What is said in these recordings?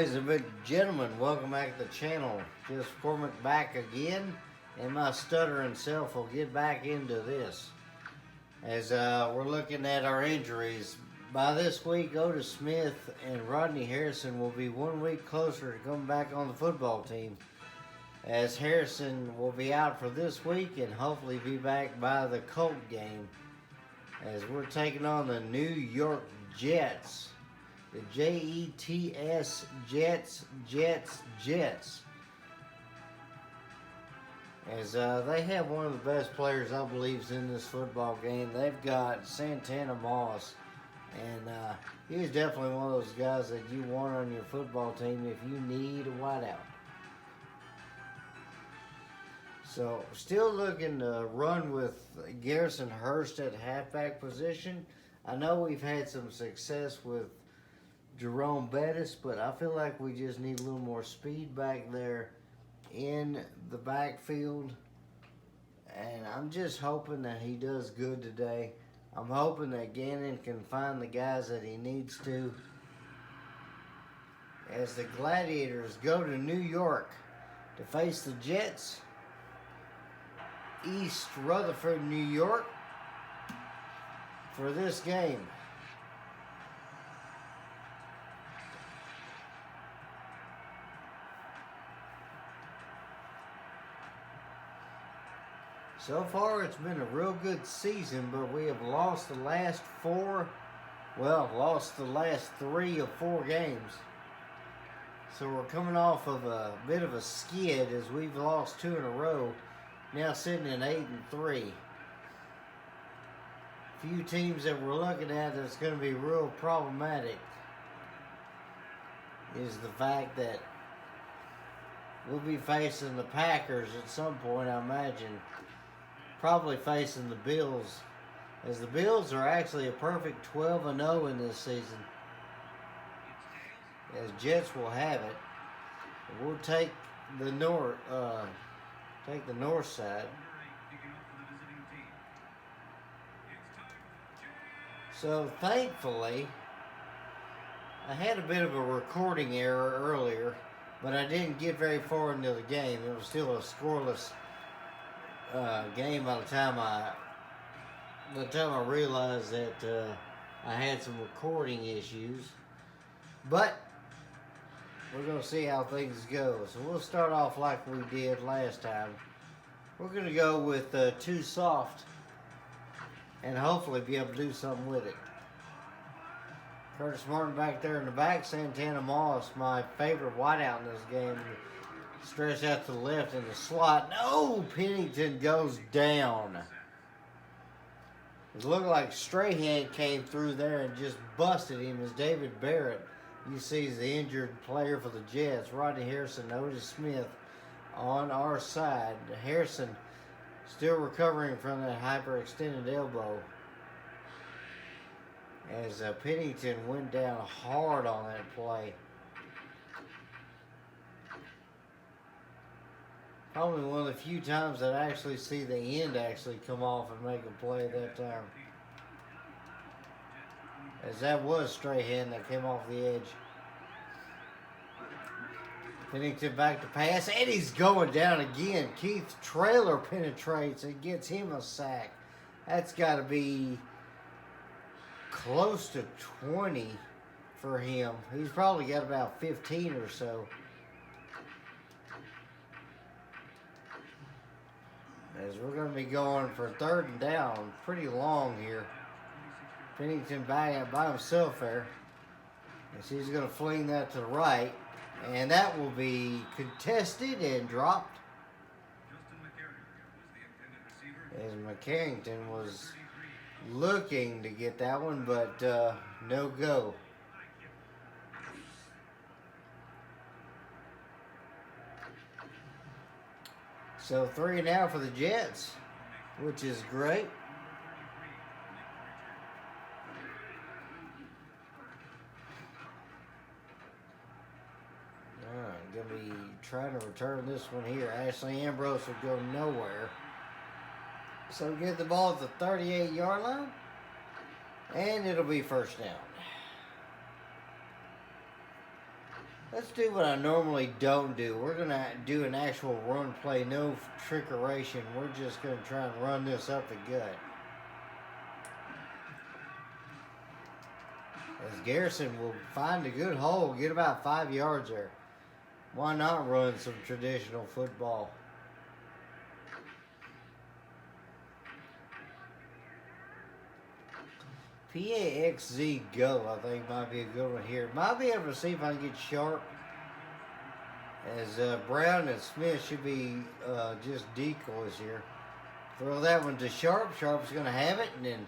Ladies and gentlemen, welcome back to the channel. Just Cormac back again, and my stuttering self will get back into this. As we're looking at our injuries, by this week, Otis Smith and Rodney Harrison will be 1 week closer to coming back on the football team. As Harrison will be out for this week and hopefully be back by the Colt game. As we're taking on the New York Jets. The Jets, Jets. As they have one of the best players, I believe, in this football game. They've got Santana Moss. And he's definitely one of those guys that you want on your football team if you need a wideout. So, still looking to run with Garrison Hurst at halfback position. I know we've had some success with Jerome Bettis, but I feel like we just need a little more speed back there in the backfield. And I'm just hoping that he does good today. I'm hoping that Gannon can find the guys that he needs to. As the Gladiators go to New York to face the Jets, East Rutherford, New York, for this game. So far, it's been a real good season, but we have lost the last lost the last 3 of 4 games. So we're coming off of a bit of a skid as we've lost 2 in a row, now sitting at 8-3. Few teams that we're looking at that's going to be real problematic is the fact that we'll be facing the Packers at some point, I imagine. Probably facing the Bills, as the Bills are actually a perfect 12-0 in this season. As Jets will have it, we'll take the north side. So thankfully, I had a bit of a recording error earlier, but I didn't get very far into the game. It was still a scoreless game by the time I realized that I had some recording issues. But we're going to see how things go. So we'll start off like we did last time. We're going to go with 2 soft and hopefully be able to do something with it. Curtis Martin back there in the back. Santana Moss, my favorite wideout in this game. Stretch out to the left in the slot. No! Pennington goes down. It looked like Strahan came through there and just busted him as David Barrett, you see, is the injured player for the Jets. Rodney Harrison, Otis Smith on our side. Harrison still recovering from that hyperextended elbow. As Pennington went down hard on that play. Probably one of the few times that I actually see the end actually come off and make a play that time. As that was Strahan that came off the edge. Pennington back to pass, and he's going down again. Keith Traylor penetrates and gets him a sack. That's got to be close to 20 for him. He's probably got about 15 or so. As we're going to be going for 3rd and down, pretty long here. Pennington back by himself there. As he's going to fling that to the right. And that will be contested and dropped. As McCarrington was looking to get that one, but no go. So 3 and out for the Jets, which is great. Going to be trying to return this one here. Ashley Ambrose will go nowhere. So get the ball at the 38-yard line, and it'll be 1st down. Let's do what I normally don't do. We're going to do an actual run play, no trickeration. We're just going to try and run this up the gut. As Garrison will find a good hole, get about 5 yards there. Why not run some traditional football? PAXZ go, I think, might be a good one here. Might be able to see if I can get Sharp. As Brown and Smith should be just decoys here. Throw that one to Sharp. Sharp's going to have it. And then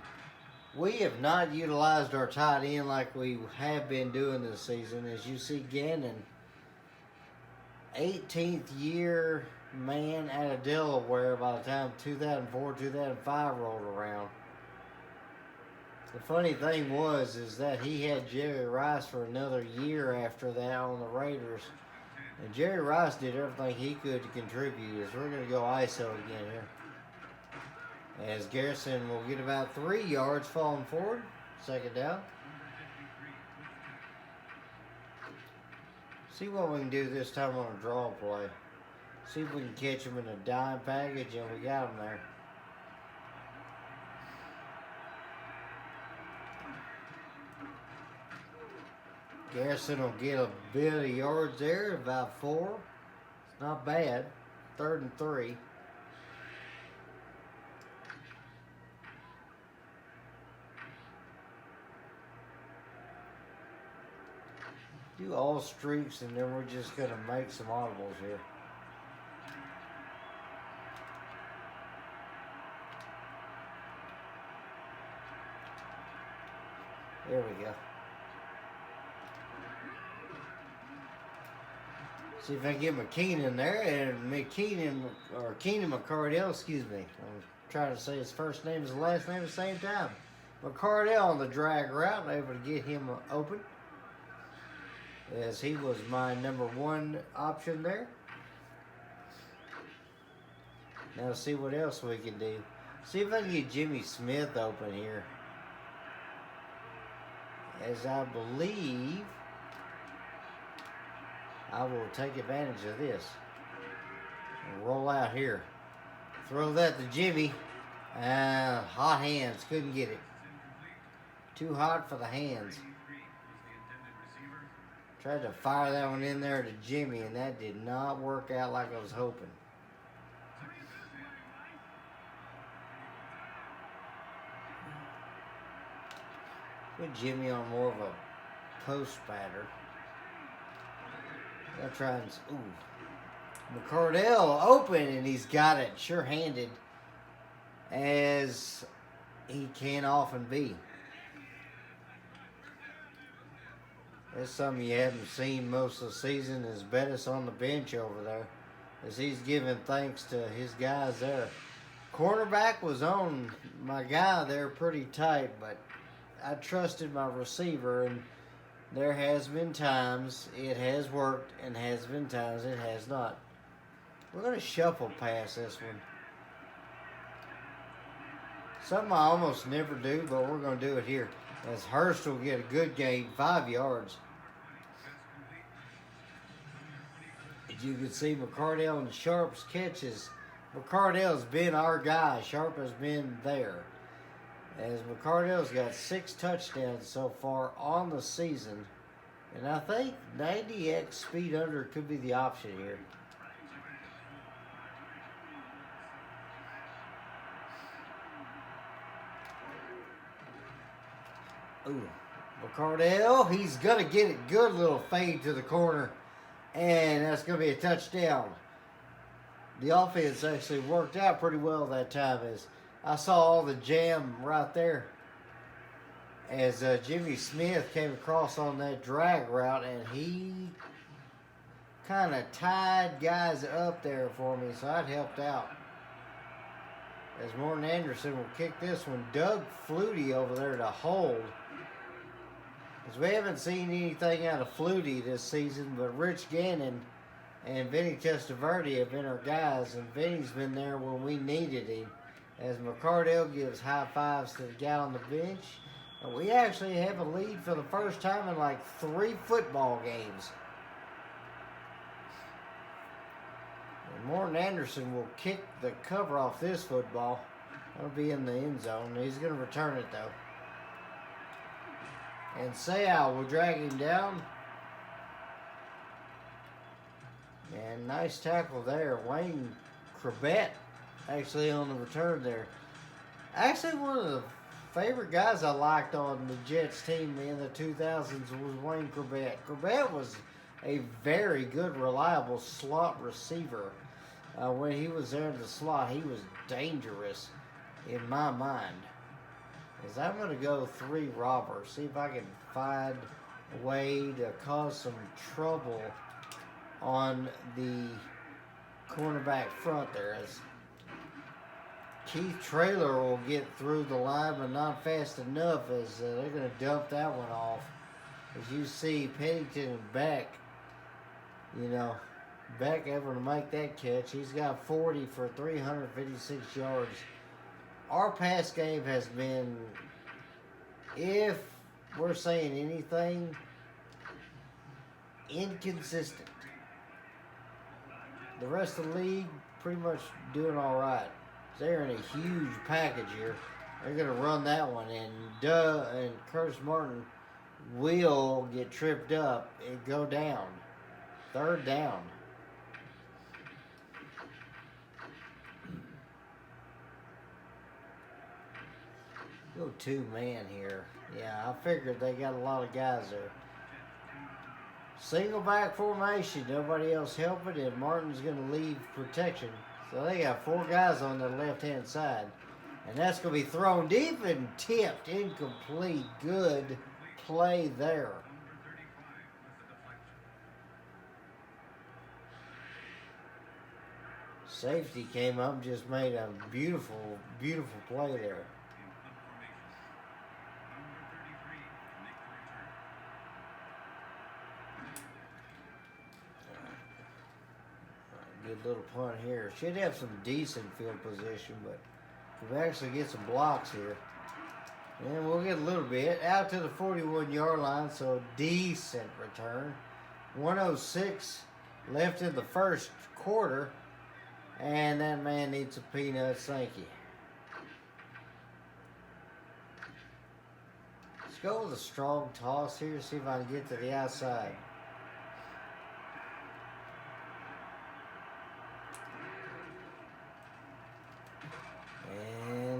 we have not utilized our tight end like we have been doing this season. As you see, Gannon, 18th year man out of Delaware by the time 2004, 2005 rolled around. The funny thing is that he had Jerry Rice for another year after that on the Raiders. And Jerry Rice did everything he could to contribute. As we're going to go ISO again here. As Garrison will get about 3 yards falling forward. Second down. See what we can do this time on a draw play. See if we can catch him in a dime package, and we got him there. Garrison will get a bit of yards there, about 4. It's not bad. 3rd and 3. Do all streaks, and then we're just going to make some audibles here. There we go. See if I can get McKean in there, and Keenan McCardell, excuse me. I'm trying to say his first name and his last name at the same time. McCardell on the drag route, able to get him open. As he was my number 1 option there. Now see what else we can do. See if I can get Jimmy Smith open here. As I believe I will take advantage of this. And roll out here. Throw that to Jimmy. Hot hands. Couldn't get it. Too hot for the hands. Tried to fire that one in there to Jimmy, and that did not work out like I was hoping. Put Jimmy on more of a post batter. I'll try and... Ooh. McCardell open, and he's got it sure-handed, as he can often be. That's something you haven't seen most of the season, is Bettis on the bench over there, as he's giving thanks to his guys there. Cornerback was on my guy there pretty tight, but I trusted my receiver, and there has been times it has worked, and has been times it has not. We're going to shuffle past this one. Something I almost never do, but we're going to do it here. As Hurst will get a good gain, 5 yards. As you can see, McCardell and Sharp's catches. McCardell's been our guy. Sharp has been there. As McCardell's got 6 touchdowns so far on the season. And I think 90x speed under could be the option here. Ooh, McCardell, he's going to get it. Good little fade to the corner. And that's going to be a touchdown. The offense actually worked out pretty well that time. As I saw all the jam right there. As Jimmy Smith came across on that drag route. And he kind of tied guys up there for me. So that helped out. As Morton Anderson will kick this one. Doug Flutie over there to hold. Because we haven't seen anything out of Flutie this season, but Rich Gannon and Vinny Testaverde have been our guys, and Vinny's been there when we needed him. As McCardell gives high fives to the guy on the bench. And we actually have a lead for the first time in like 3 football games. Morton Anderson will kick the cover off this football. That'll be in the end zone. He's going to return it, though. And Sayal will drag him down. And nice tackle there. Wayne Corbett actually on the return there. Actually, one of the favorite guys I liked on the Jets team in the 2000s was Wayne Corbett. Corbett was a very good, reliable slot receiver. When he was there in the slot, he was dangerous in my mind. Is I'm going to go 3 robbers. See if I can find a way to cause some trouble on the cornerback front there. As Keith Traylor will get through the line, but not fast enough, as they're going to dump that one off. As you see, Pennington and Beck, Beck able to make that catch. He's got 40 for 356 yards. Our pass game has been, if we're saying anything, inconsistent. The rest of the league pretty much doing all right. They're in a huge package here. They're going to run that one, and Curtis Martin will get tripped up and go down. 3rd down. Go 2-man here. Yeah, I figured they got a lot of guys there. Single back formation. Nobody else helping, and Martin's going to leave protection. So they got 4 guys on the left-hand side. And that's going to be thrown deep and tipped. Incomplete. Good play there. Safety came up and just made a beautiful, beautiful play there. Good little punt here. Should have some decent field position, but we've actually get some blocks here. And we'll get a little bit out to the 41-yard line, so decent return. 1:06 left in the first quarter, and that man needs some peanuts. Thank you. Let's go with a strong toss here, see if I can get to the outside.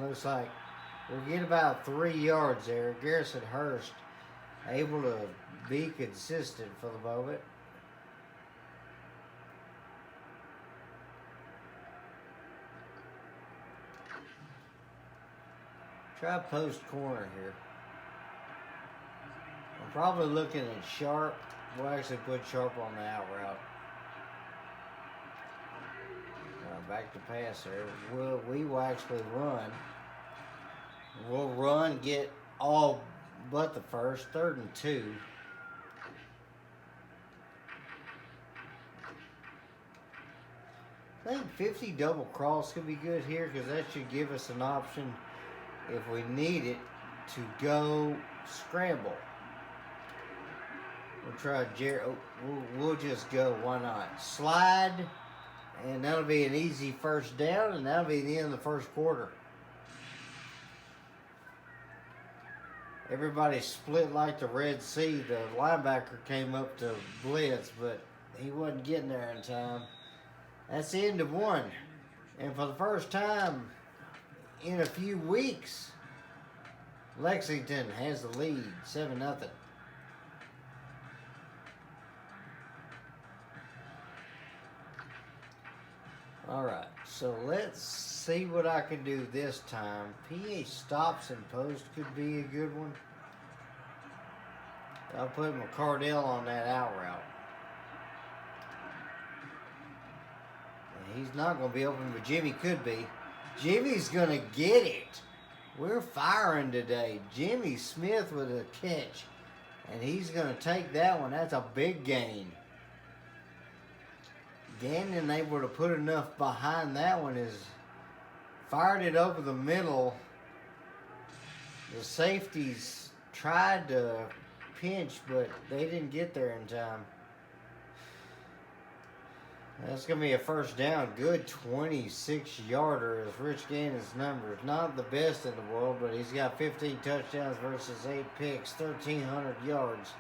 Looks like we'll get about 3 yards there. Garrison Hurst able to be consistent for the moment. Try post corner here. I'm probably looking at Sharp. We'll actually put Sharp on the out route. Back to pass there. We will actually run. We'll run, get all but the first, 3rd and 2. I think 50 double cross could be good here because that should give us an option if we need it to go scramble. We'll try we'll just go, why not? Slide, and that'll be an easy 1st down, and that'll be the end of the first quarter. Everybody split like the Red Sea. The linebacker came up to blitz, but he wasn't getting there in time. That's the end of 1. And for the first time in a few weeks, Lexington has the lead, 7-0. All right, so let's see what I can do this time. PA stops and post could be a good one. I'll put McCardell on that out route. And he's not going to be open, but Jimmy could be. Jimmy's going to get it. We're firing today. Jimmy Smith with a catch. And he's going to take that one. That's a big gain. Gannon able to put enough behind that one, is fired it over the middle. The safeties tried to pinch, but they didn't get there in time. That's going to be a first down. Good 26-yarder is Rich Gannon's numbers. Not the best in the world, but he's got 15 touchdowns versus 8 picks, 1,300 yards.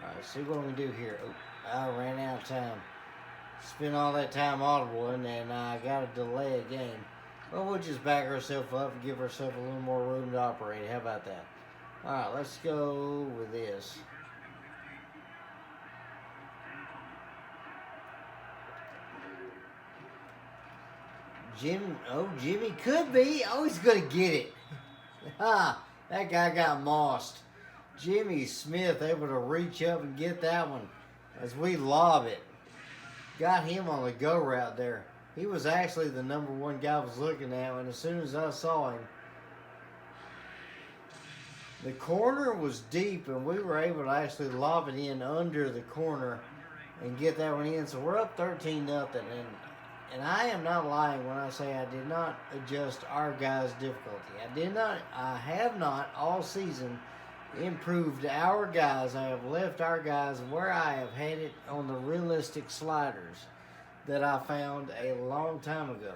All right, see what we can do here. Oh, I ran out of time. Spent all that time audibling, and I got to delay a game. Well, we'll just back ourselves up and give ourselves a little more room to operate. How about that? All right, let's go with this. Jimmy could be. Oh, he's going to get it. Ha! That guy got mossed. Jimmy Smith able to reach up and get that one as we lob it. Got him on the go route there. He was actually the number one guy I was looking at, and as soon as I saw him, the corner was deep, and we were able to actually lob it in under the corner and get that one in. So we're up 13-0, and I am not lying when I say I did not adjust our guys' difficulty. I have not all season improved our guys. I have left our guys where I have had it on the realistic sliders that I found a long time ago.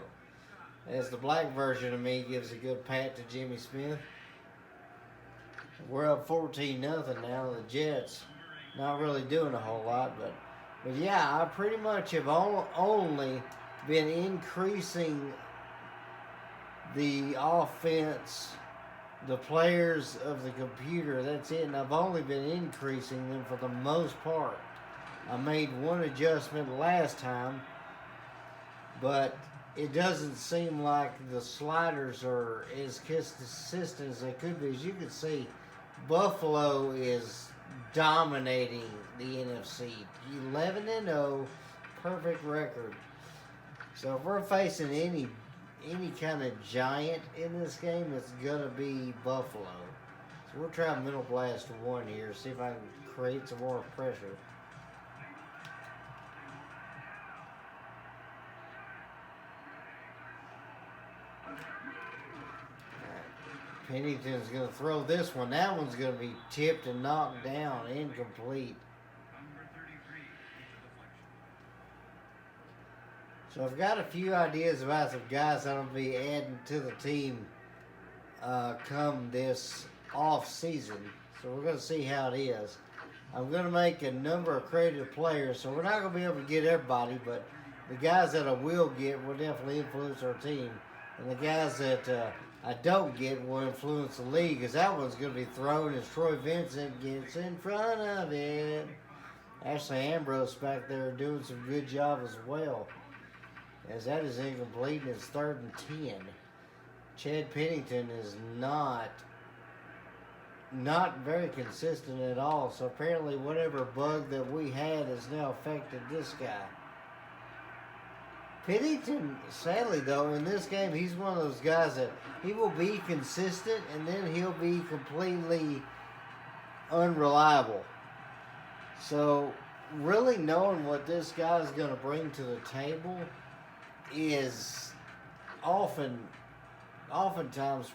As the black version of me gives a good pat to Jimmy Smith. We're up 14-0 now. The Jets not really doing a whole lot, but yeah, I pretty much have only been increasing the offense, the players of the computer. That's it, and I've only been increasing them for the most part. I made one adjustment last time, but it doesn't seem like the sliders are as consistent as they could be. As you can see, Buffalo is dominating the NFC. 11-0, perfect record. So if we're facing any kind of giant in this game, it's going to be Buffalo. So we'll try middle blast one here, see if I can create some more pressure. Pennington's going to throw this one. That one's going to be tipped and knocked down, incomplete. So I've got a few ideas about some guys that I'll be adding to the team come this off season. So we're going to see how it is. I'm going to make a number of creative players, so we're not going to be able to get everybody, but the guys that I will get will definitely influence our team. And the guys that I don't get will influence the league, because that one's going to be thrown as Troy Vincent gets in front of it. Ashley Ambrose back there doing some good job as well, as that is incomplete and it's 3rd and 10. Chad Pennington is not very consistent at all, so apparently whatever bug that we had has now affected this guy. Pennington, sadly though, in this game, he's one of those guys that he will be consistent and then he'll be completely unreliable. So really knowing what this guy is going to bring to the table is oftentimes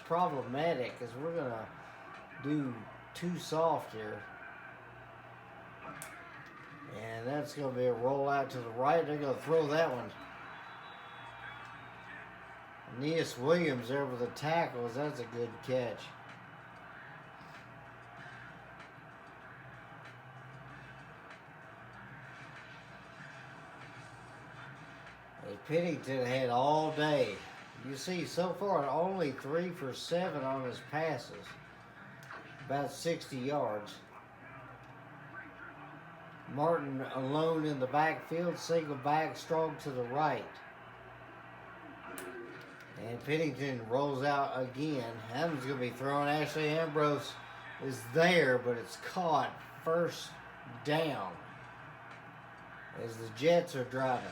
problematic, because we're going to do too soft here. And that's going to be a roll out to the right. They're going to throw that one. Aeneas Williams there with the tackles. That's a good catch. Pennington had all day. You see, so far only 3 for 7 on his passes. About 60 yards. Martin alone in the backfield, single back, strong to the right. And Pennington rolls out again. Adams going to be throwing. Ashley Ambrose is there, but it's caught. First down as the Jets are driving.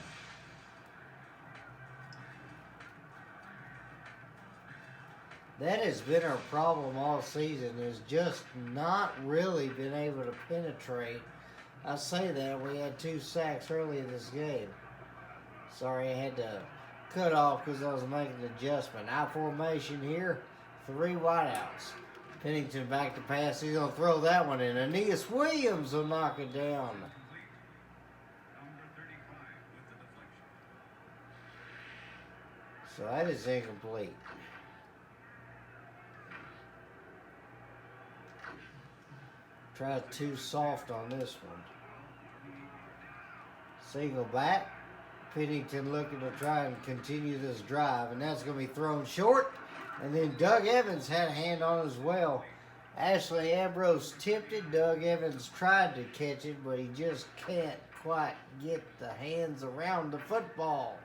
That has been our problem all season, is just not really been able to penetrate. I say that, we had 2 sacks early in this game. Sorry, I had to cut off because I was making an adjustment. I formation here, 3 wideouts. Pennington back to pass. He's going to throw that one in. Aeneas Williams will knock it down. So that is incomplete. Try too soft on this one. Single back. Pennington looking to try and continue this drive, and that's going to be thrown short. And then Doug Evans had a hand on it as well. Ashley Ambrose tipped it. Doug Evans tried to catch it, but he just can't quite get the hands around the football.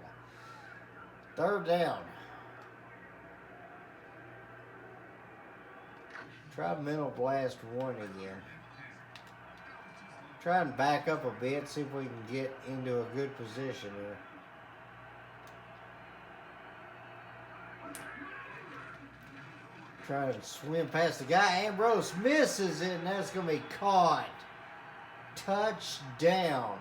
3rd down. Try mental blast 1 again. Try and back up a bit, see if we can get into a good position here. Try to swim past the guy. Ambrose misses it, and that's going to be caught. Touchdown.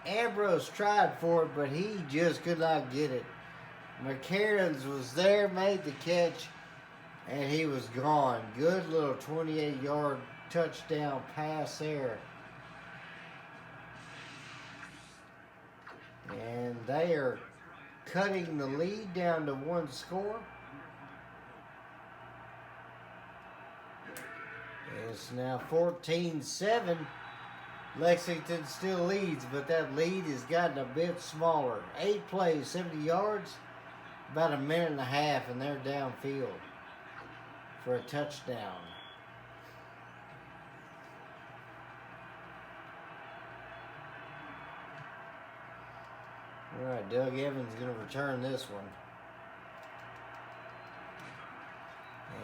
Ambrose tried for it, but he just could not get it. McCarrans was there, made the catch, and he was gone. Good little 28-yard touchdown pass there. And they are cutting the lead down to 1 score. It's now 14-7. Lexington still leads, but that lead has gotten a bit smaller. 8 plays, 70 yards, about a minute and a half, and they're downfield for a touchdown. All right, Doug Evans is going to return this one.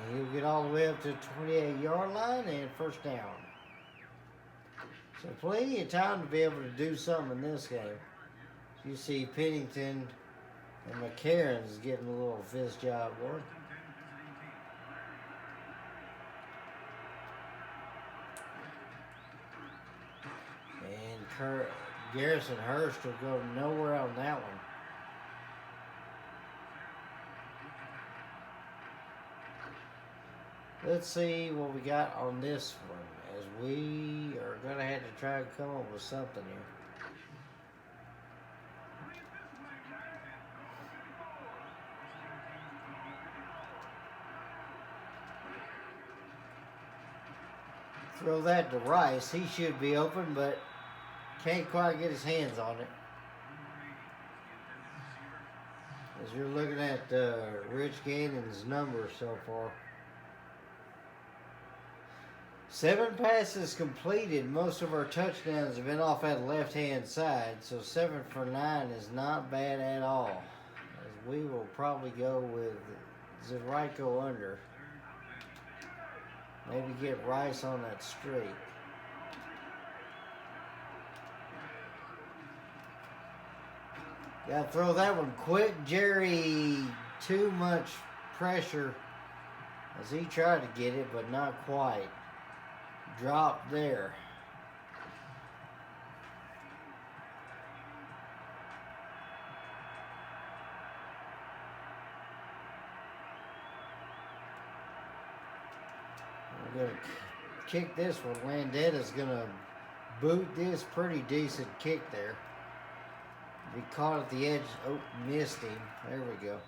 And he'll get all the way up to the 28-yard line and 1st down. So plenty of time to be able to do something in this game. You see Pennington and McCarrans getting a little fist job work. And Garrison Hurst will go nowhere on that one. Let's see what we got on this one, as we are going to have to try and come up with something here. Throw that to Rice. He should be open, but can't quite get his hands on it. As you're looking at Rich Gannon's numbers so far. 7 passes completed. Most of our touchdowns have been off that left-hand side, so 7 for 9 is not bad at all. As we will probably go with Zeriko under. Maybe get Rice on that streak. Got to throw that one quick. Jerry, too much pressure as he tried to get it, but not quite. Drop there. We're going to kick this one. Landetta's going to boot this pretty decent kick there. He caught at the edge. Oh, missed him. There we go.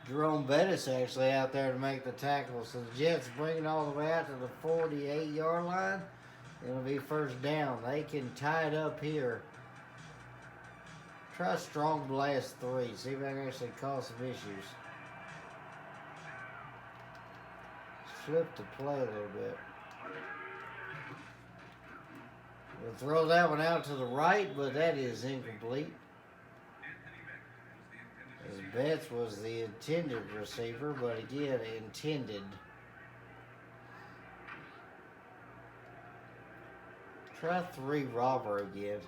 Jerome Bettis actually out there to make the tackle. So the Jets bring it all the way out to the 48-yard line. It'll be 1st down. They can tie it up here. Try strong blast 3. See if I can actually cause some issues. Flip the play a little bit. We'll throw that one out to the right, but that is incomplete. As Betts was the intended receiver, but again, intended. Try 3 robber again.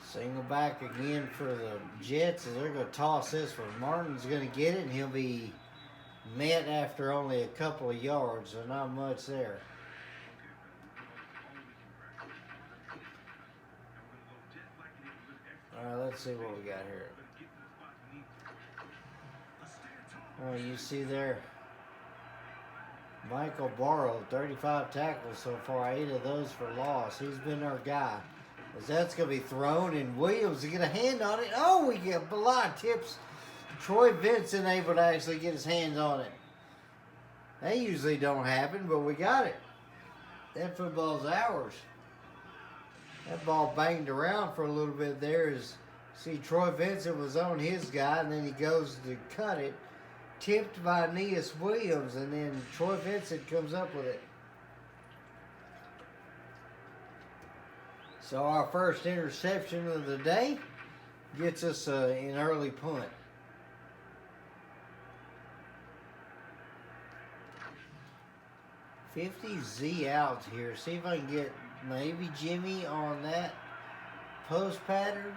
Single back again for the Jets as they're going to toss this one. Martin's going to get it, and he'll be met after only a couple of yards, so not much there. All Alright, let's see what we got here. Alright, you see there, Michael Barrow, 35 tackles so far, 8 of those for loss. He's been our guy. As that's going to be thrown, and Williams to get a hand on it. Oh, we get a lot of tips. Troy Vincent able to actually get his hands on it. They usually don't happen, but we got it. That football's ours. That ball banged around for a little bit there. See, Troy Vincent was on his guy, and then he goes to cut it. Tipped by Aeneas Williams, and then Troy Vincent comes up with it. So our first interception of the day gets us an early punt. $50 outs here. See if I can get maybe Jimmy on that post pattern.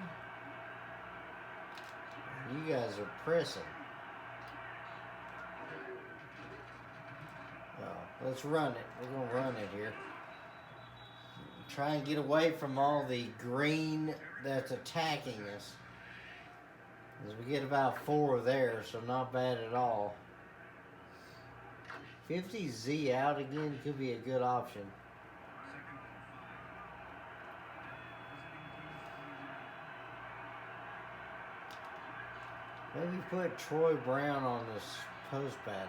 You guys are pressing. Oh, let's run it. We're going to run it here. Try and get away from all the green that's attacking us. As we get about 4 there, so not bad at all. 50Z out again could be a good option. Maybe put Troy Brown on this post pattern.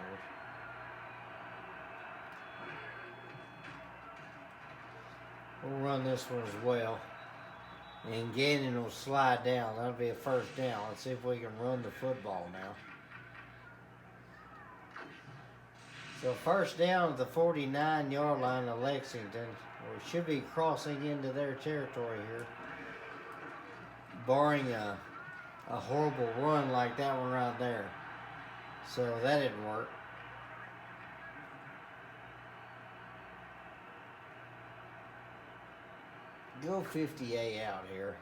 We'll run this one as well. And Gannon will slide down. That'll be a first down. Let's see if we can run the football now. So first down at the 49-yard line of Lexington. We should be crossing into their territory here. Barring a horrible run like that one right there. So that didn't work. Go 50A out here.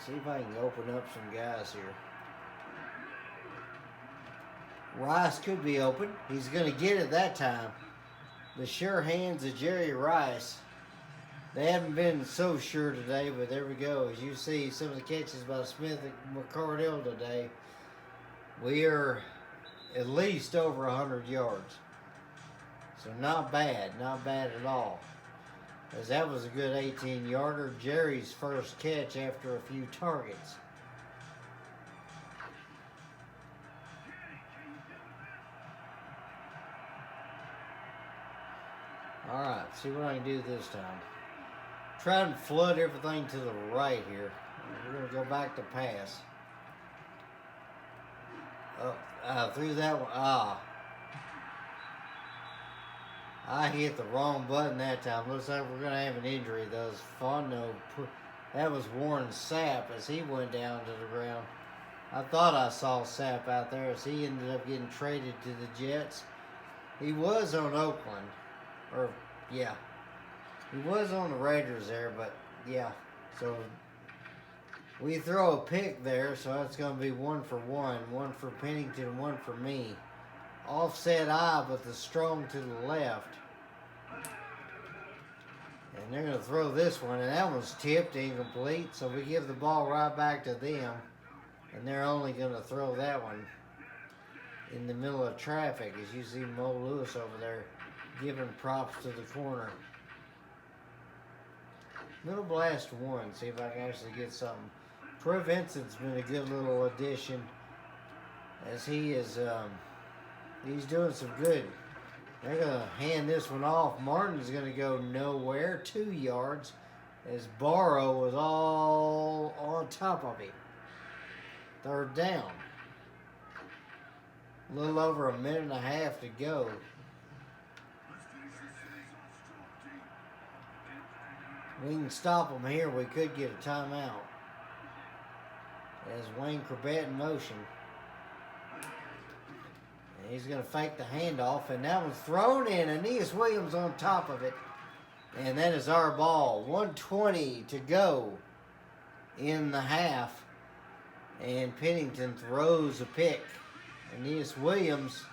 See if I can open up some guys here. Rice could be open. He's going to get it that time. The sure hands of Jerry Rice. They haven't been so sure today, but there we go. As you see, some of the catches by Smith and McCardell today, we are at least over 100 yards. So not bad at all. As that was a good 18-yarder. Jerry's first catch after a few targets. Alright, see what I can do this time. Try and flood everything to the right here. We're going to go back to pass. Oh, through that one. I hit the wrong button that time. Looks like we're going to have an injury. That was Warren Sapp as he went down to the ground. I thought I saw Sapp out there as he ended up getting traded to the Jets. He was on Oakland. Yeah. He was on the Raiders there, but yeah. So we throw a pick there, so that's going to be 1 for 1. 1 for Pennington, 1 for me. Offset eye, but the strong to the left. And they're going to throw this one, and that one's tipped incomplete, so we give the ball right back to them. And they're only going to throw that one in the middle of traffic, as you see Mo Lewis over there giving props to the corner. Middle blast 1, see if I can actually get something. Troy Vincent's been a good little addition, as he is, he's doing some good. They're going to hand this one off. Martin's going to go nowhere, 2 yards, as Barrow was all on top of him. Third down. A little over a minute and a half to go. We can stop them here. We could get a timeout. As Wayne Corbett in motion. And he's going to fake the handoff. And that one's thrown in. Aeneas Williams on top of it. And that is our ball. 1:20 to go in the half. And Pennington throws a pick. Aeneas Williams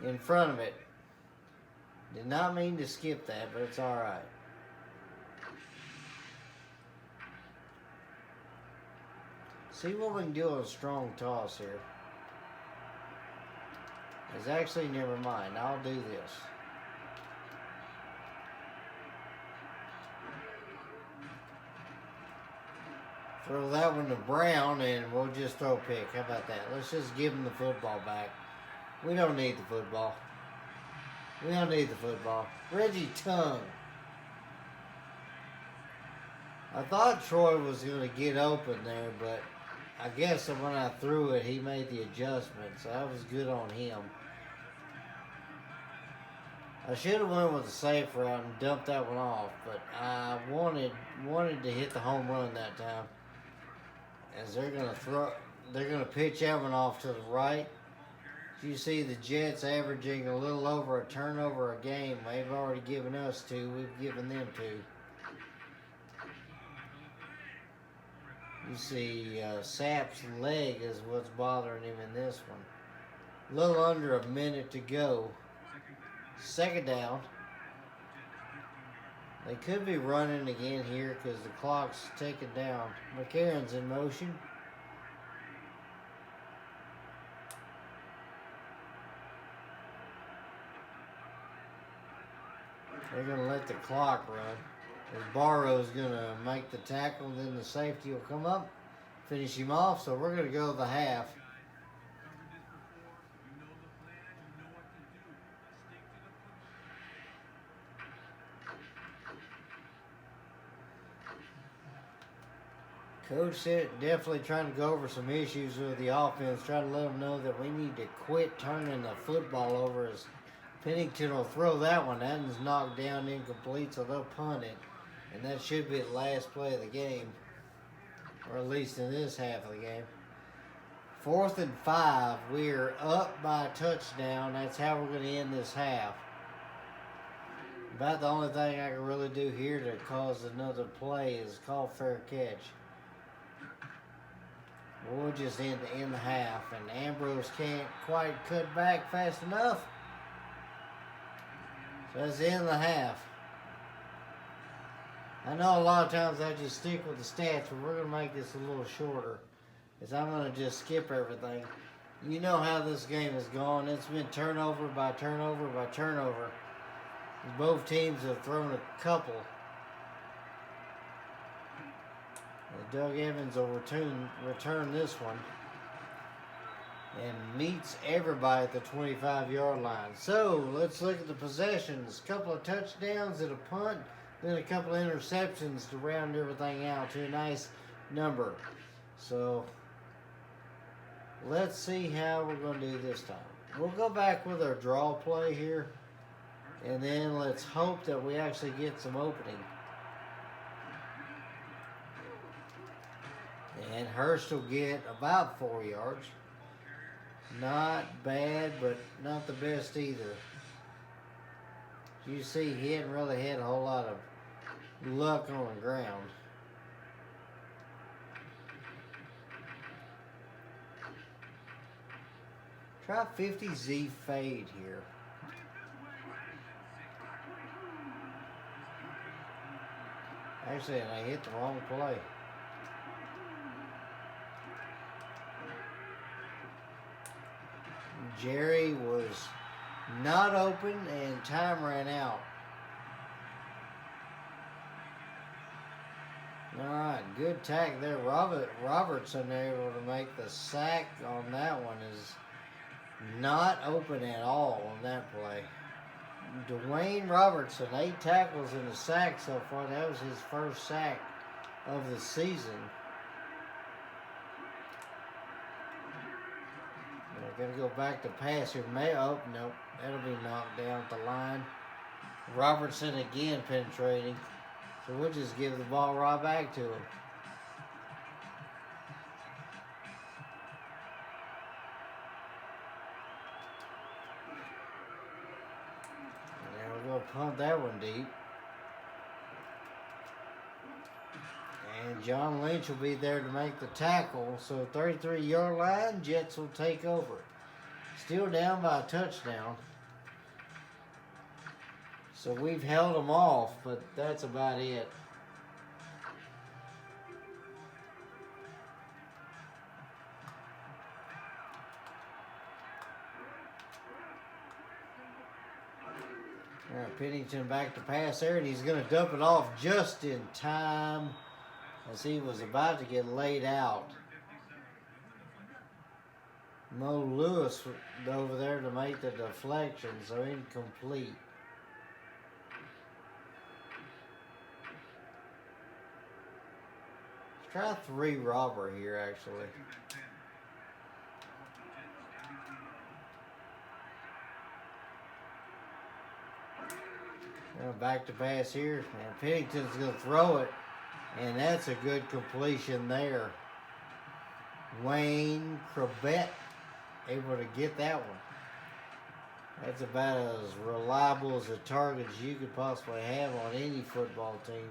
in front of it. Did not mean to skip that, but it's all right. See what we can do on a strong toss here. It's actually, never mind. I'll do this. Throw that one to Brown, and we'll just throw a pick. How about that? Let's just give him the football back. We don't need the football. We don't need the football. Reggie Tongue. I thought Troy was going to get open there, but I guess when I threw it, he made the adjustment, so that was good on him. I should have went with the safe route and dumped that one off, but I wanted to hit the home run that time. As they're gonna pitch that one off to the right. You see the Jets averaging a little over a turnover a game. They've already given us 2. We've given them 2. You see Sapp's leg is what's bothering him in this one. A little under a minute to go. Second down. They could be running again here because the clock's taken down. McCarron's in motion. They're going to let the clock run. As Barrow's going to make the tackle, then the safety will come up, finish him off. So we're going to go to the half. Coach said definitely trying to go over some issues with the offense, trying to let them know that we need to quit turning the football over. As Pennington will throw that one. That one's knocked down incomplete, so they'll punt it. And that should be the last play of the game, or at least in this half of the game. 4th and 5. We're up by a touchdown. That's how we're going to end this half. About the only thing I can really do here to cause another play is call fair catch. We'll just end the half, and Ambrose can't quite cut back fast enough. So that's the end of the half. I know a lot of times I just stick with the stats, but we're going to make this a little shorter, because I'm going to just skip everything. You know how this game has gone. It's been turnover by turnover by turnover. Both teams have thrown a couple. Doug Evans will return this one and meets everybody at the 25-yard line. So let's look at the possessions. A couple of touchdowns and a punt, then a couple of interceptions to round everything out to a nice number. So let's see how we're going to do this time. We'll go back with our draw play here, and then let's hope that we actually get some opening. And Hurst will get about 4 yards. Not bad, but not the best either. You see, he hadn't really had a whole lot of luck on the ground. Try 50Z fade here. Actually, I hit the wrong play. Jerry was not open and time ran out. Alright, good tack there. Robertson able to make the sack on that one. Is not open at all on that play. Dwayne Robertson, 8 tackles and a sack so far. That was his first sack of the season. We're going to go back to pass here. Nope. That'll be knocked down at the line. Robertson again penetrating. So we'll just give the ball right back to him. And we're going to punt that one deep. And John Lynch will be there to make the tackle. So 33-yard line, Jets will take over. Still down by a touchdown. So we've held them off, but that's about it. Pennington back to pass there, and he's going to dump it off just in time as he was about to get laid out. Mo Lewis over there to make the deflection, so incomplete. Let's try 3 robber here, actually. Back to pass here, and Pennington's going to throw it, and that's a good completion there. Wayne Crabette able to get that one. That's about as reliable as a target as you could possibly have on any football team.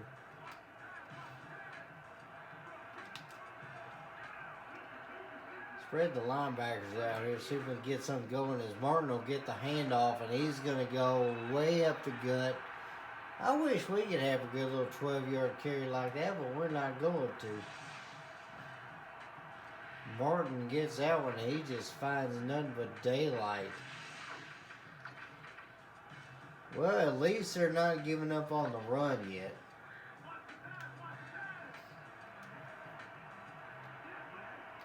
Spread the linebackers out here, see if we can get something going as Martin will get the handoff, and he's going to go way up the gut. I wish we could have a good little 12-yard carry like that, but we're not going to. Martin gets that one, and he just finds nothing but daylight. Well, at least they're not giving up on the run yet.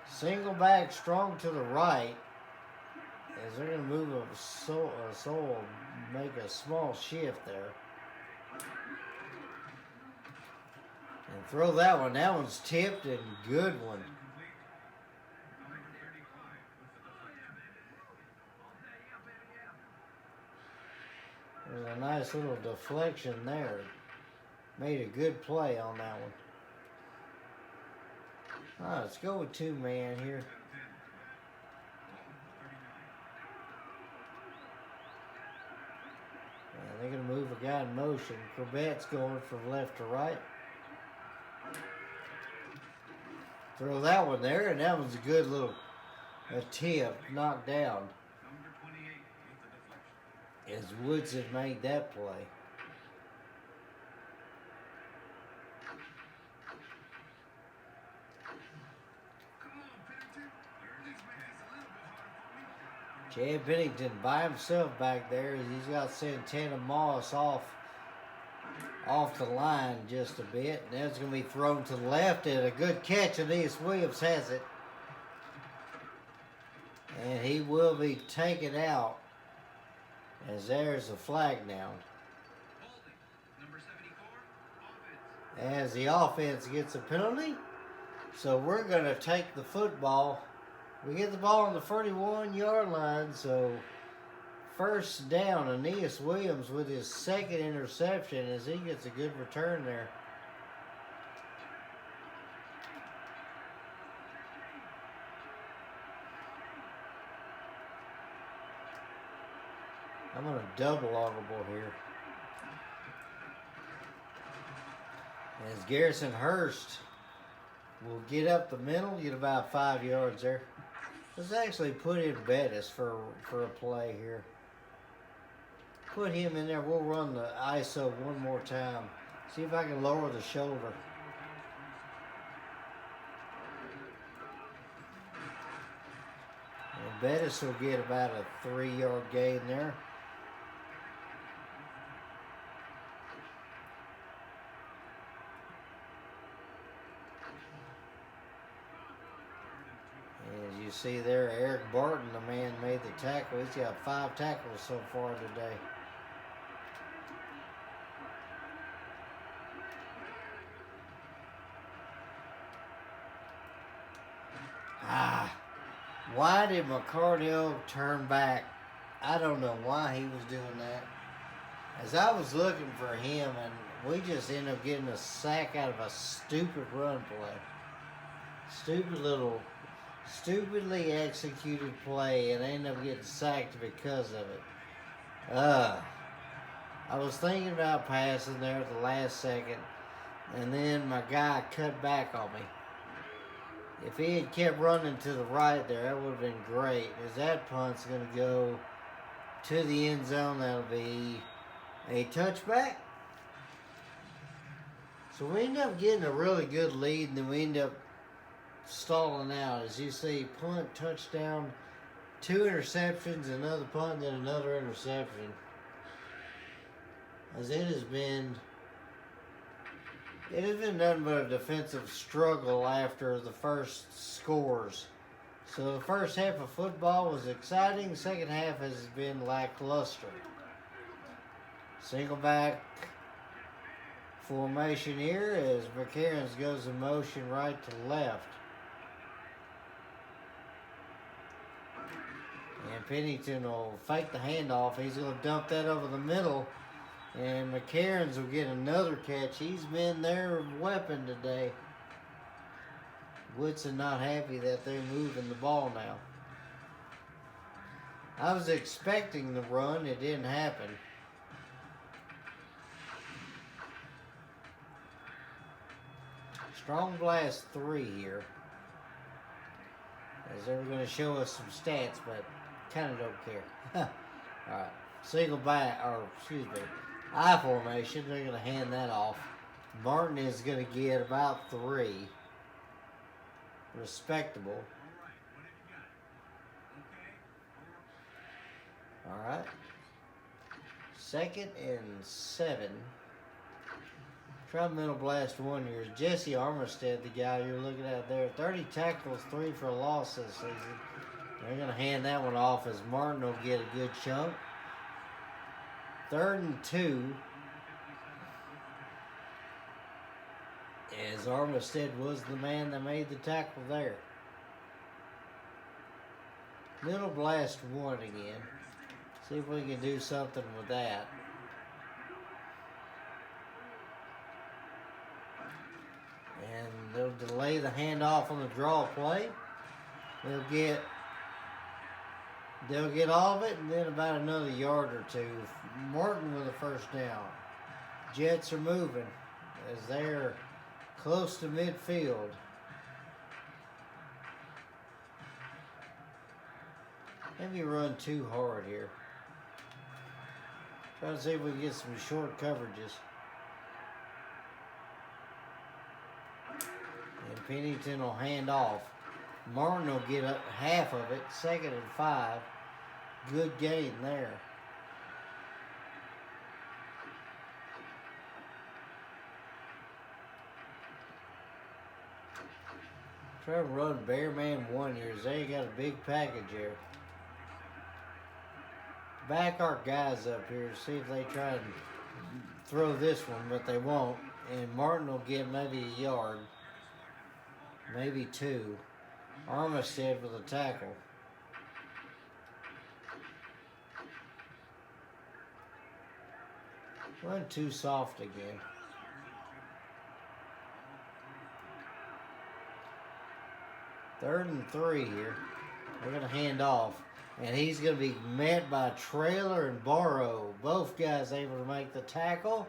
Single back strong to the right, as they're going to move a soul, make a small shift there. And throw that one. That one's tipped and good one. There's a nice little deflection there. Made a good play on that one. All right, let's go with 2-man here. And they're going to move a guy in motion. Corvette's going from left to right. Throw that one there, and that was a good little tip, knocked down. As Woods had made that play. Chad Pennington by himself back there. He's got Santana Moss off the line just a bit. And that's going to be thrown to the left, and a good catch. Aeneas Williams has it. And he will be taken out, as there's a flag now. As the offense gets a penalty. So we're going to take the football. We get the ball on the 31-yard line, so first down. Aeneas Williams with his second interception as he gets a good return there. I'm going to double audible here. As Garrison Hurst will get up the middle, get about 5 yards there. Let's actually put in Bettis for a play here. Put him in there. We'll run the ISO one more time. See if I can lower the shoulder. And Bettis will get about a 3-yard gain there. You see there, Eric Barton, the man made the tackle. He's got 5 tackles so far today. Why did McCardell turn back? I don't know why he was doing that. As I was looking for him, and we just ended up getting a sack out of a stupid run play. Stupidly executed play, and I ended up getting sacked because of it. I was thinking about passing there at the last second, and then my guy cut back on me. If he had kept running to the right there, that would have been great. As that punt's going to go to the end zone, that'll be a touchback. So we end up getting a really good lead, and then we end up stalling out. As you see, punt, touchdown, 2 interceptions, another punt, then another interception. as it has been nothing but a defensive struggle after the first scores. So the first half of football was exciting. The second half has been lackluster. Single back formation here as McCarron goes in motion right to left. And Pennington will fake the handoff. He's going to dump that over the middle. And McCarron will get another catch. He's been their weapon today. Woodson not happy that they're moving the ball now. I was expecting the run. It didn't happen. Strong blast 3 here. As they're going to show us some stats, but kind of don't care. Alright. Single back, or excuse me, I formation. They're going to hand that off. Martin is going to get about 3. Respectable. Alright. 2nd and 7. Try middle blast 1 here. Jesse Armistead, the guy you're looking at there. 30 tackles, 3 for a loss this season. They're going to hand that one off as Martin will get a good chunk. 3rd and 2. As Armistead was the man that made the tackle there. Middle blast 1 again. See if we can do something with that. And they'll delay the handoff on the draw play. They'll get all of it and then about another yard or 2. Martin with a first down. Jets are moving as they're close to midfield. Maybe run too hard here. Try to see if we can get some short coverages. And Pennington will hand off. Martin will get up half of it. 2nd and 5. Good gain there. Try to run Bear Man 1 here. They got a big package here. Back our guys up here to see if they try and throw this one, but they won't. And Martin will get maybe a yard. Maybe 2. Armistead with a tackle. Run too soft again. Third and 3 here. We're going to hand off. And he's going to be met by Trailer and Barrow. Both guys able to make the tackle.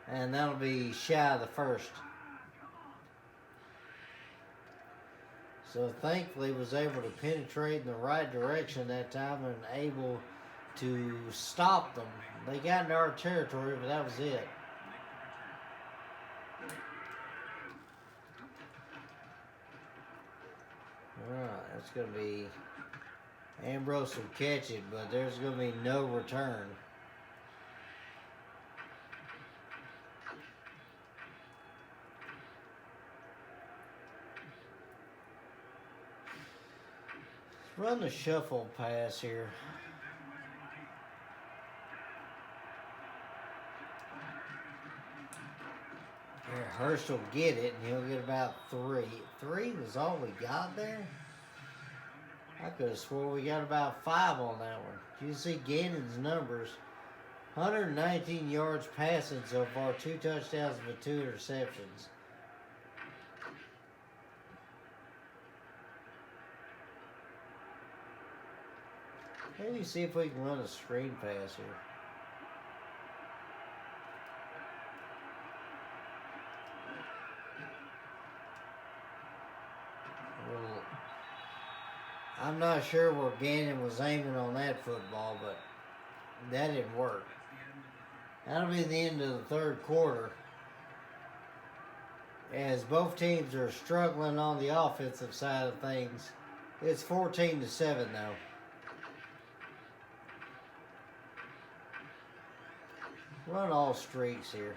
And that'll be shy of the first. So thankfully was able to penetrate in the right direction that time and able to stop them. They got into our territory, but that was it. Alright, that's going to be... Ambrose will catch it, but there's going to be no return. Let's run the shuffle pass here. Here, Hurst will get it, and he'll get about 3. 3 was all we got there? I could have swore we got about 5 on that one. You see Gannon's numbers. 119 yards passing so far, 2 touchdowns and 2 interceptions. Maybe see if we can run a screen pass here. Well, I'm not sure where Gannon was aiming on that football, but that didn't work. That'll be the end of the 3rd quarter. As both teams are struggling on the offensive side of things. It's 14-7 though. Run all streaks here.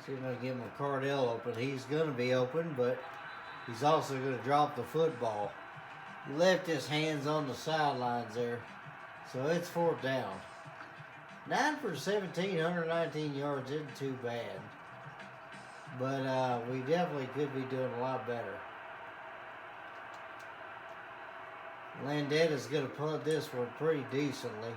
See if I can get McCardell open. He's going to be open, but he's also going to drop the football. He left his hands on the sidelines there, so it's 4th down. 9 for 17, 119 yards isn't too bad. But we definitely could be doing a lot better. Landetta's going to punt this one pretty decently.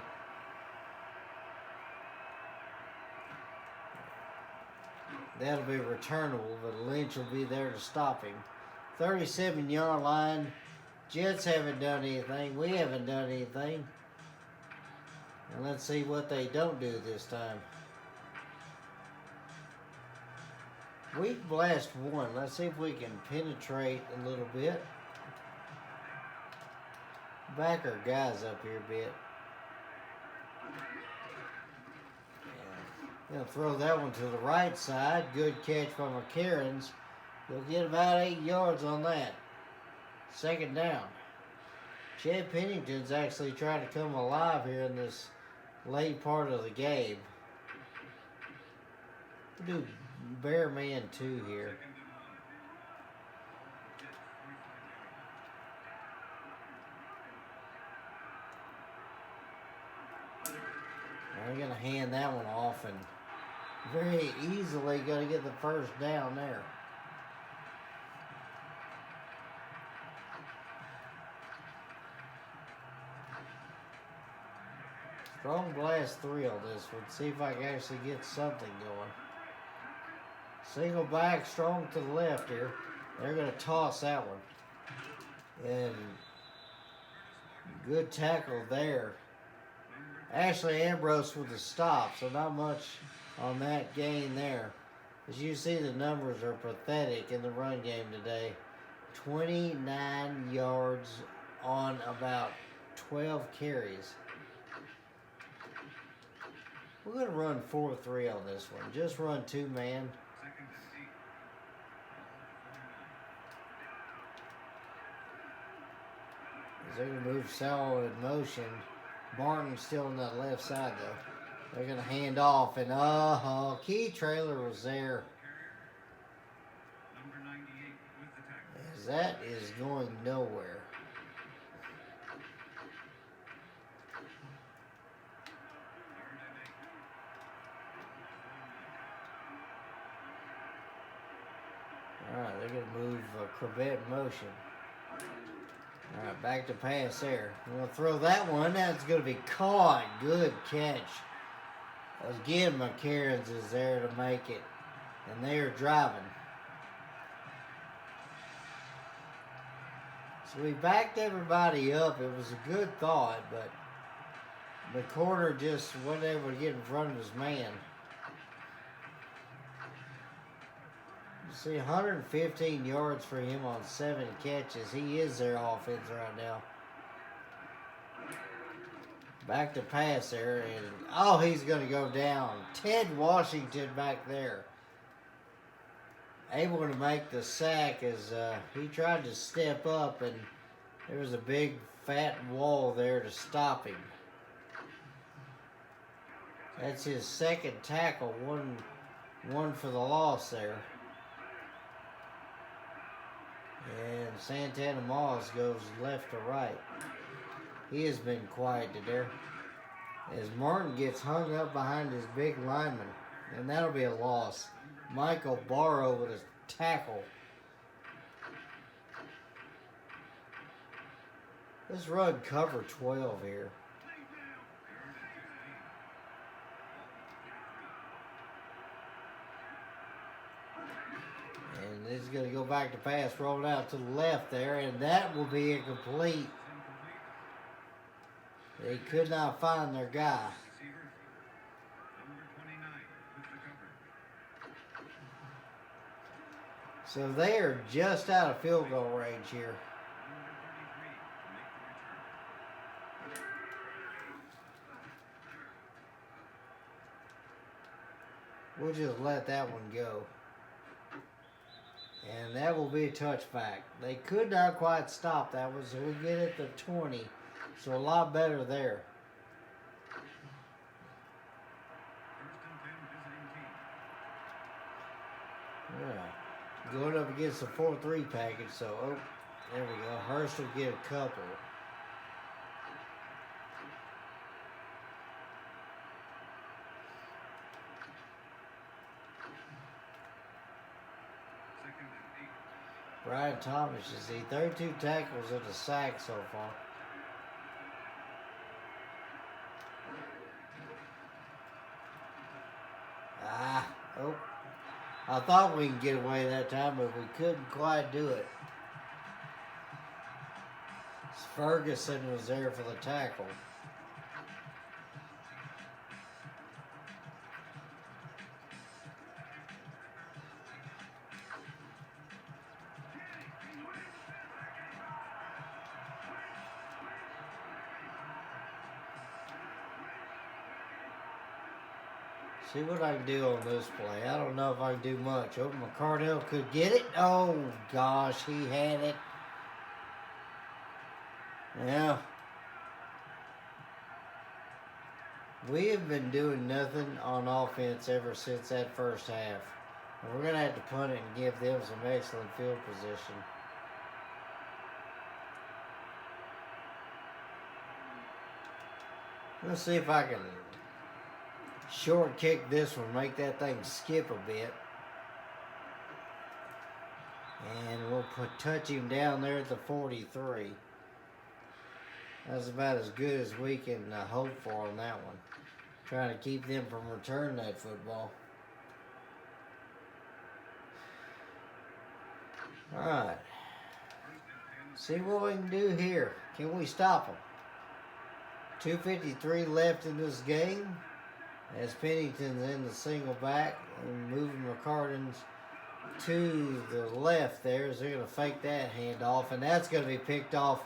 That'll be returnable, but Lynch will be there to stop him. 37-yard line. Jets haven't done anything. We haven't done anything. And let's see what they don't do this time. Weak blast 1. Let's see if we can penetrate a little bit. Back our guys up here a bit. Gonna throw that one to the right side. Good catch from McCarrons. You'll get about 8 yards on that. 2nd down. Chad Pennington's actually trying to come alive here in this late part of the game. We'll do Bear Man 2 here. We're going to hand that one off and very easily going to get the 1st down there. Strong blast 3 on this one. See if I can actually get something going. Single back, strong to the left here. They're going to toss that one. And good tackle there. Ashley Ambrose with the stop, so not much on that gain there. As you see, the numbers are pathetic in the run game today. 29 yards on about 12 carries. We're going to run 4-3 on this one. Just run 2-man. They're going to move Sowell in motion. Martin's still on that left side, though. They're going to hand off, and Key Trailer was there. As that is going nowhere. All right, they're going to move Corbett in motion. All right, back to pass there. We're going to throw that one. That's going to be caught. Good catch. Again, McCarrons is there to make it. And they are driving. So we backed everybody up. It was a good thought, but the corner just wasn't able to get in front of his man. See, 115 yards for him on 7 catches. He is their offense right now. Back to pass there, and he's going to go down. Ted Washington back there. Able to make the sack as he tried to step up, and there was a big fat wall there to stop him. That's his 2nd tackle, one for the loss there. And Santana Moss goes left to right. He has been quiet today. As Martin gets hung up behind his big lineman. And that'll be a loss. Michael Barrow with a tackle. Let's run cover 12 here. And this is going to go back to pass, rolled out to the left there, and that will be incomplete. They could not find their guy. So they are just out of field goal range here. We'll just let that one go. And that will be a touchback. They could not quite stop that one, so we get it to 20. So a lot better there. Yeah. Going up against the 4-3 package, so there we go. Hurst will get a couple. Brian Thomas, you see, 32 tackles and a sack so far. I thought we could get away that time, but we couldn't quite do it. Ferguson was there for the tackle. See what I can do on this play. I don't know if I can do much. Oh, McCardell could get it. Oh, gosh, he had it. Yeah. We have been doing nothing on offense ever since that first half. And we're going to have to punt it and give them some excellent field position. Let's see if I can short kick this one, make that thing skip a bit. And we'll touch him down there at the 43. That's about as good as we can hope for on that one. Trying to keep them from returning that football. Alright. See what we can do here. Can we stop them? 2:53 left in this game. As Pennington's in the single back and moving McCardin's to the left there. So they're going to fake that handoff. And that's going to be picked off.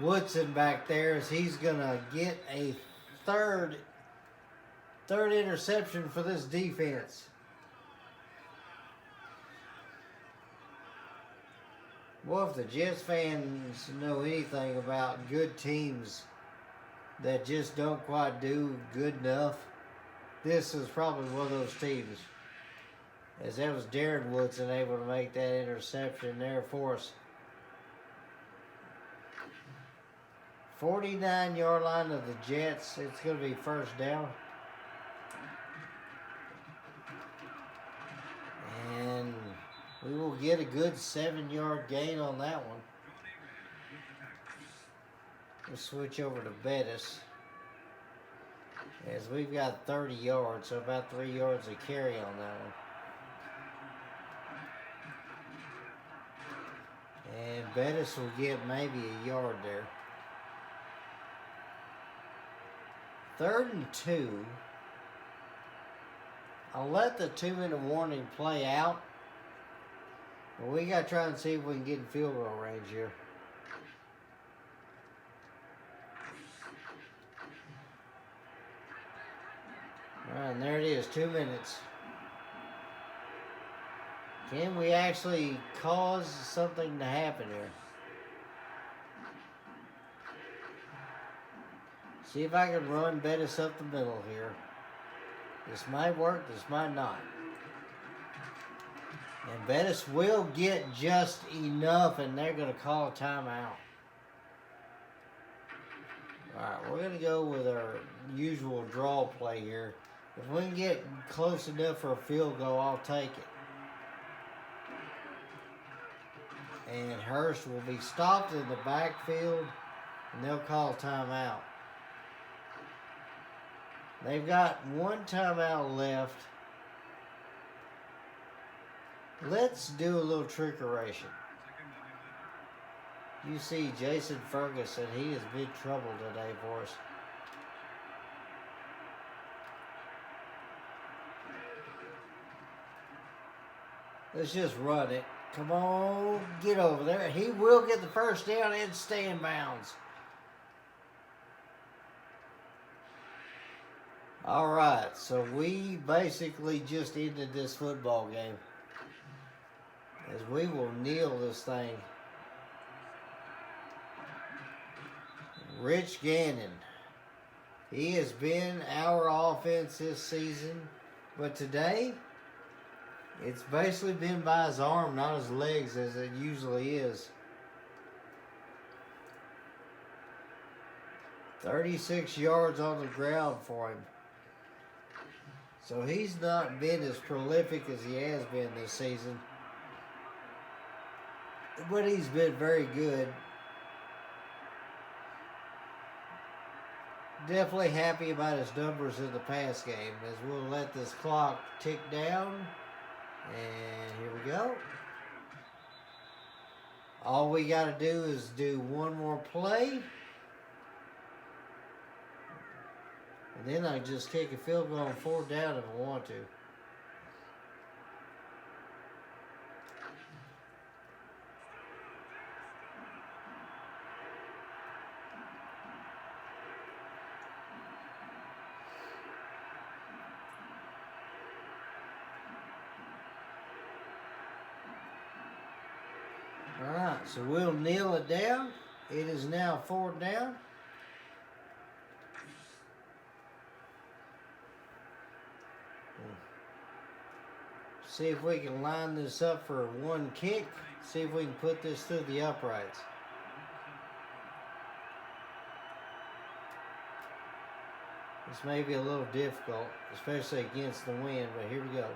Woodson back there as he's going to get a third interception for this defense. Well, if the Jets fans know anything about good teams that just don't quite do good enough, this is probably one of those teams. As that was Darren Woodson able to make that interception there for us. 49-yard line of the Jets. It's going to be first down. And we will get a good 7-yard gain on that one. We'll switch over to Bettis. As we've got 30 yards, so about 3 yards of carry on that one. And Bettis will get maybe a yard there. 3rd and 2. I'll let the 2-minute warning play out. But we got to try and see if we can get in field goal range here. Alright, and there it is, 2 minutes. Can we actually cause something to happen here? See if I can run Bettis up the middle here. This might work, this might not. And Bettis will get just enough, and they're going to call a timeout. Alright, we're going to go with our usual draw play here. If we can get close enough for a field goal, I'll take it. And Hurst will be stopped in the backfield, and they'll call a timeout. They've got one timeout left. Let's do a little trickeration. You see Jason Ferguson, he is big trouble today for us. Let's just run it. Come on, get over there. He will get the first down and stay in bounds. All right, so we basically just ended this football game. as we will kneel this thing. Rich Gannon. He has been our offense this season, but today it's basically been by his arm, not his legs, as it usually is. 36 yards on the ground for him. So he's not been as prolific as he has been this season. But he's been very good. Definitely happy about his numbers in the pass game, as we'll let this clock tick down. And here we go. All we got to do is do one more play. And then I just kick a field goal on 4th down if I want to. Alright, so we'll kneel it down. It is now 4th down. See if we can line this up for one kick. See if we can put this through the uprights. This may be a little difficult, especially against the wind, but here we go.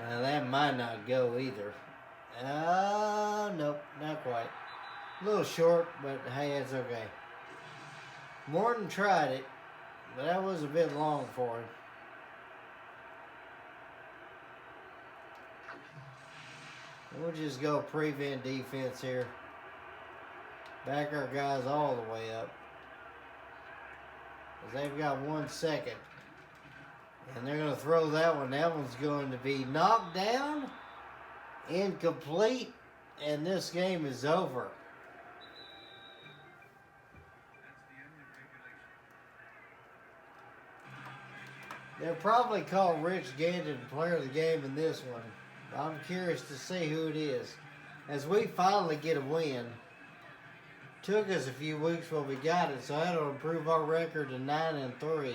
That might not go either. Nope, not quite. A little short, but hey, it's okay. Morton tried it, but that was a bit long for him. We'll just go prevent defense here. Back our guys all the way up. Because they've got 1 second. And they're going to throw that one. That one's going to be knocked down. Incomplete. And this game is over. They'll probably call Rich Gannon player of the game in this one. I'm curious to see who it is. As we finally get a win. Took us a few weeks when we got it, so that'll improve our record to 9-3.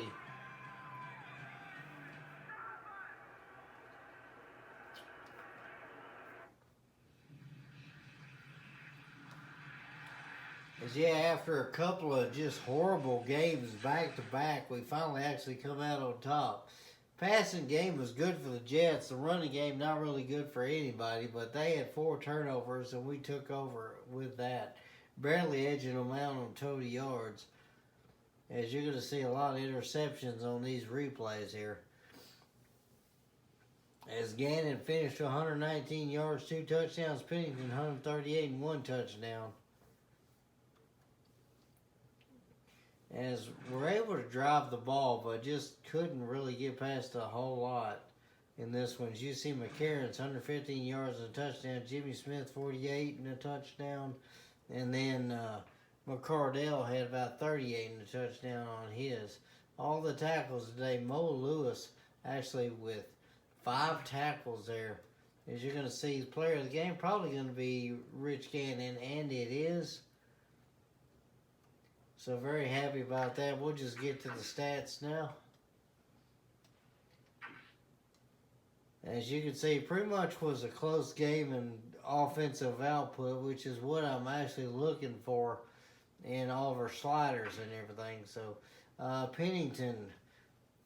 As yeah, after a couple of just horrible games back to back, we finally actually come out on top. Passing game was good for the Jets. The running game not really good for anybody, but they had 4 turnovers and we took over with that. Barely edging them out on total yards. As you're going to see a lot of interceptions on these replays here. As Gannon finished 119 yards, 2 touchdowns. Pennington 138 and 1 touchdown. As we're able to drive the ball, but just couldn't really get past a whole lot in this one. As you see, McCarron's 115 yards and a touchdown. Jimmy Smith 48 and a touchdown. And then McCardell had about 38 and a touchdown on his. All the tackles today. Mo Lewis actually with 5 tackles there. As you're going to see, player of the game probably going to be Rich Gannon, and it is. So very happy about that. We'll just get to the stats now. As you can see, pretty much was a close game in offensive output, which is what I'm actually looking for in all of our sliders and everything. So Pennington,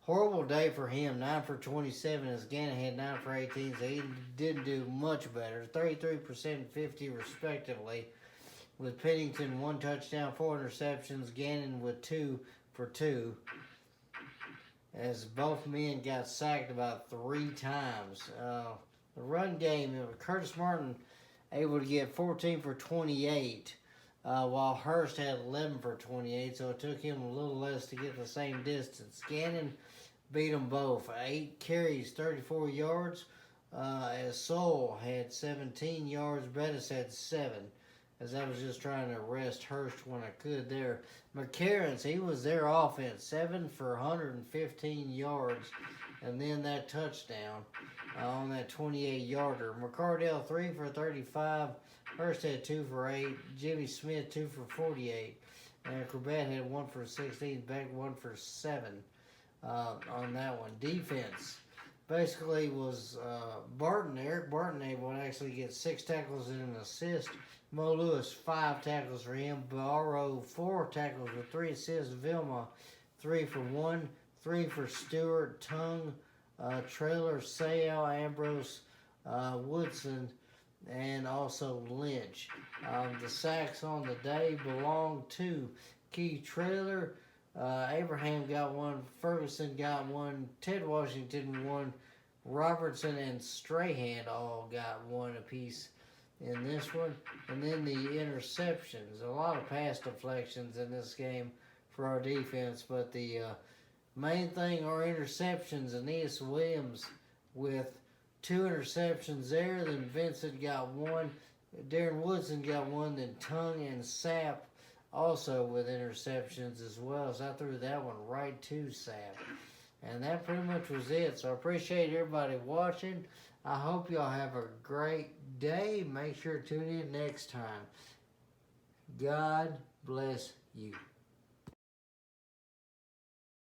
horrible day for him. 9 for 27 as Gannon had 9 for 18, so he didn't do much better. 33% and 50 respectively. With Pennington 1 touchdown, 4 interceptions. Gannon with 2 for 2. As both men got sacked about 3 times. The run game, Curtis Martin able to get 14 for 28. While Hurst had 11 for 28. So it took him a little less to get the same distance. Gannon beat them both. 8 carries, 34 yards. As Soule had 17 yards. Bettis had 7. as I was just trying to arrest Hurst when I could there. McCarron's, he was their offense, 7 for 115 yards, and then that touchdown on that 28-yarder. McCardell, 3 for 35. Hurst had 2 for 8. Jimmy Smith, 2 for 48. And Corbett had 1 for 16. Beck, 1 for 7 on that one. Defense basically was Eric Barton able to actually get 6 tackles and an assist. Mo Lewis, 5 tackles for him. Barrow, 4 tackles with 3 assists. Vilma, 3 for 1. 3 for Stewart, Tongue, Trailer, Sayal, Ambrose, Woodson, and also Lynch. The sacks on the day belonged to Keith Trailer. Abraham got 1. Ferguson got 1. Ted Washington 1. Robertson and Strahan all got 1 apiece in this one. And then the interceptions. A lot of pass deflections in this game for our defense, but the main thing are interceptions. Aeneas Williams with 2 interceptions there. Then Vincent got 1. Darren Woodson got 1. Then Tongue and Sapp also with interceptions as well. So I threw that one right to Sapp. And that pretty much was it. So I appreciate everybody watching. I hope y'all have a great day. Make sure to tune in next time. God bless you.